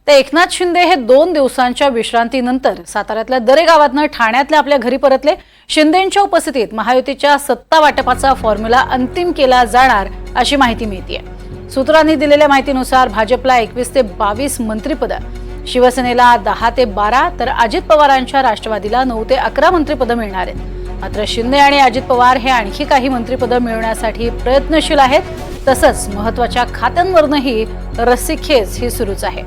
तर एकनाथ शिंदे हे 2 दिवसांच्या विश्रांतीनंतर साताऱ्यातल्या दरेगावातनं ठाण्यातल्या आपल्या घरी परतले। शिंदेंच्या उपस्थितीत महायुतीच्या सत्ता वाटपाचा फॉर्म्युला अंतिम केला जाणार अशी माहिती मिळतेय। सूत्रांनी दिलेल्या माहितीनुसार भाजपला 21 ते 22 मंत्रिपद, शिवसेनेला 10 ते 12 तर अजित पवारांच्या राष्ट्रवादीला 9 ते 11 मंत्रिपद मिळणार आहेत। मात्र शिंदे आणि अजित पवार हे आणखी काही मंत्रिपद मिळवण्यासाठी प्रयत्नशील आहेत। तसंच महत्त्वाच्या खात्यांवरही रस्सीखेच ही सुरूच आहे।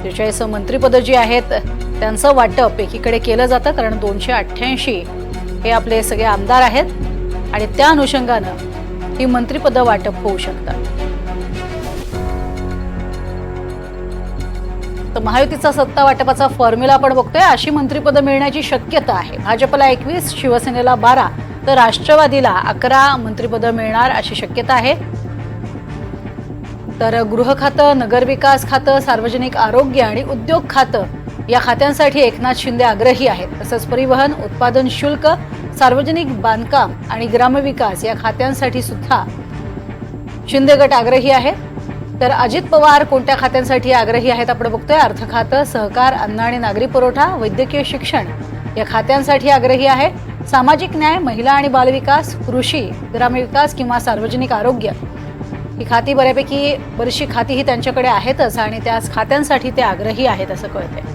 43 मंत्रिपद जी आहेत त्यांचं वाटप एकीकडे केलं जातं, कारण 288 हे आपले सगळे आमदार आहेत आणि त्या अनुषंगानं ही मंत्रिपद वाटप होऊ शकतात। तर महायुतीचा सत्ता वाटपाचा फॉर्म्युला आपण बघतोय, अशी मंत्रिपद मिळण्याची शक्यता आहे। भाजपला 21, शिवसेनेला 12 तर राष्ट्रवादीला 11 मंत्रिपद मिळणार अशी शक्यता आहे। तर गृह खातं, नगरविकास खातं, सार्वजनिक आरोग्य आणि उद्योग खातं या खात्यांसाठी एकनाथ शिंदे आग्रही आहेत। तसंच परिवहन, उत्पादन शुल्क, सार्वजनिक बांधकाम आणि ग्रामविकास या खात्यांसाठी सुद्धा शिंदे गट आग्रही आहे। तर अजित पवार कोणत्या खात्यांसाठी आग्रही आहेत आपण बघतोय, अर्थ खातं, सहकार, अन्न आणि नागरी पुरवठा, वैद्यकीय शिक्षण या खात्यांसाठी आग्रही आहे। सामाजिक न्याय, महिला आणि बालविकास, कृषी, ग्रामविकास किंवा सार्वजनिक आरोग्य ही खाती बरीचशी खाती ही त्यांच्याकडे आहेतच आणि त्याच खात्यांसाठी ते आग्रही आहेत असं कळतंय।